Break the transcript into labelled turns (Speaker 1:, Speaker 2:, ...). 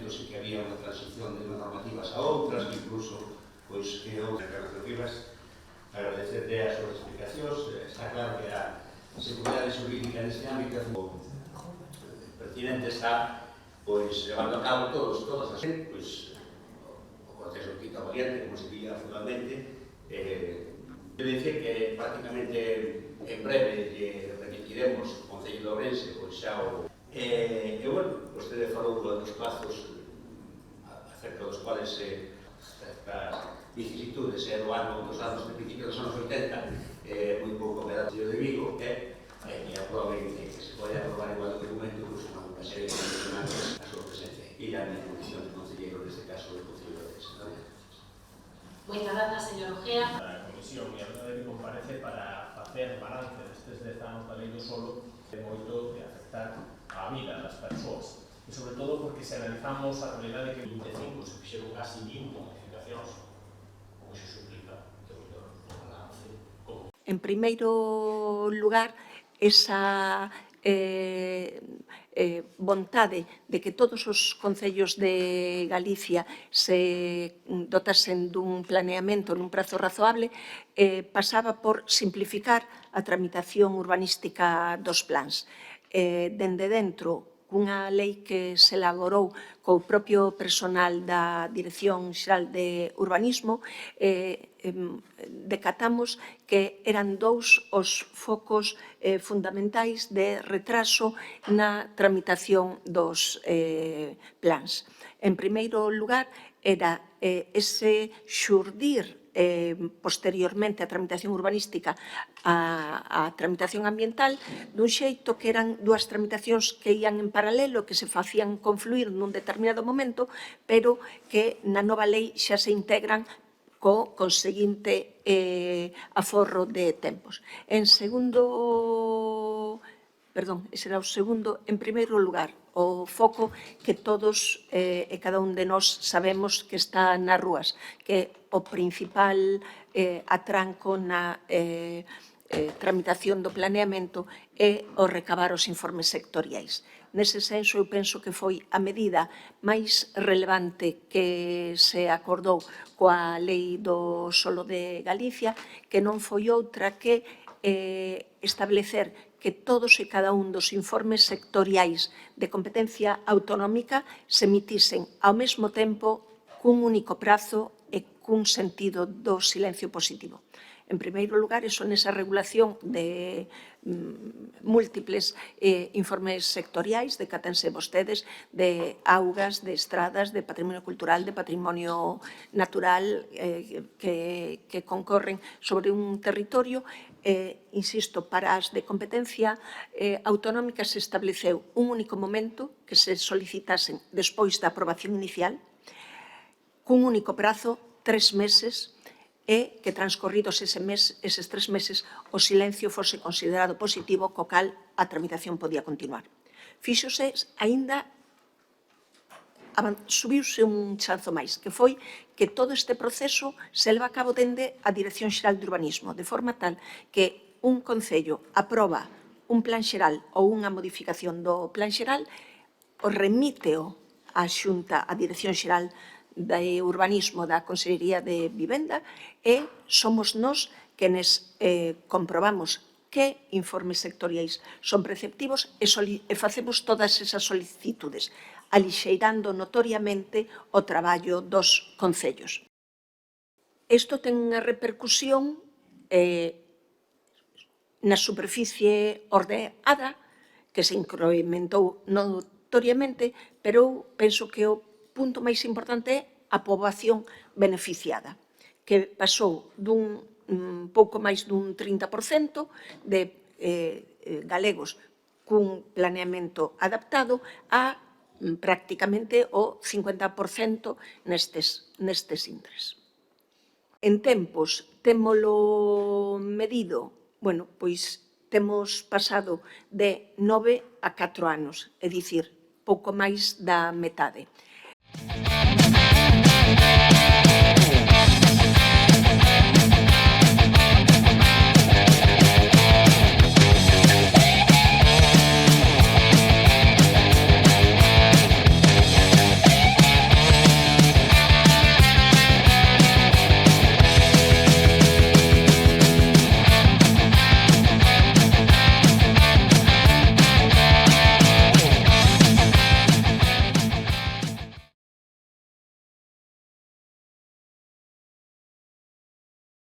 Speaker 1: momentos en que había unha transición de unas normativas a outras, incluso pois que outras características. Agradecerle as súas explicacións. Está claro que a seguridade jurídica neste ámbito pertinente está pois levando a cabo todas as pois o proceso de quinta variante, como se diga formalmente. Eu dicir que prácticamente en breve lle remitiremos ao Concello de Ourense pois xa o bueno, vostede falou dos plazos acerca dos cuales as vicisitudes dos anos de principio dos anos 80 moi pouco me dá de Vigo e aproben que se pode aprobar igual o documento pues, unha serie de condicionantes a súa presencia e a minha condición de concelleiro neste caso do Concello de Ourense.
Speaker 2: Moitas grazas, señor Ojea.
Speaker 3: A Comisión e a verdade que comparece para facer balance destes 10 anos da lei do solo de moito de afectar a vida das persoas e sobre todo porque se analizamos a realidade que 25 se fixeron casi 20 modificacións como se suplica que o balance como...
Speaker 4: En primeiro lugar, esa vontade de que todos os concellos de Galicia se dotasen dun planeamento nun prazo razoable pasaba por simplificar a tramitación urbanística dos plans. Dende dentro, cunha lei que se elaborou co propio personal da Dirección Xeral de Urbanismo, decatamos que eran dous os focos fundamentais de retraso na tramitación dos plans. En primeiro lugar, era ese xurdir posteriormente a tramitación urbanística a tramitación ambiental dun xeito que eran dúas tramitacións que ían en paralelo, que se facían confluir nun determinado momento, pero que na nova lei xa se integran co conseguinte aforro de tempos. En primeiro lugar, o foco que todos e cada un de nós sabemos que está nas rúas, que o principal atranco na tramitación do planeamento é o recabar os informes sectoriais. Nese senso, eu penso que foi a medida máis relevante que se acordou coa Lei do Solo de Galicia, que non foi outra que establecer que todos e cada un dos informes sectoriais de competencia autonómica se emitisen ao mesmo tempo cun único prazo e cun sentido do silencio positivo. En primeiro lugar, eso nesa regulación de múltiples informes sectoriais, decátense vostedes de augas, de estradas, de patrimonio cultural, de patrimonio natural que concorren sobre un territorio. Insisto, para as de competencia autonómica se estableceu un único momento que se solicitasen despois da aprobación inicial, cun único prazo, 3 meses, e que transcorridos eses 3 meses o silencio fose considerado positivo, co cal a tramitación podía continuar. Fíxose, aínda subiuse un chanzo máis, que foi que todo este proceso se leva a cabo dende a Dirección Xeral de Urbanismo, de forma tal que un concello aproba un plan xeral ou unha modificación do plan xeral, o remíteo á Xunta, á Dirección Xeral de Urbanismo da Consellería de Vivenda e somos nós quenes comprobamos que informes sectoriais son preceptivos e facemos todas esas solicitudes, alixeirando notoriamente o traballo dos concellos. Isto ten unha repercusión na superficie ordenada, que se incrementou notoriamente, pero eu penso que o punto máis importante é a poboación beneficiada, que pasou dun pouco máis dun 30% de galegos cun planeamento adaptado a prácticamente o 50% nestes intres. En tempos, témolo medido, bueno, pois temos pasado de 9 a 4 anos, é dicir, pouco máis da metade.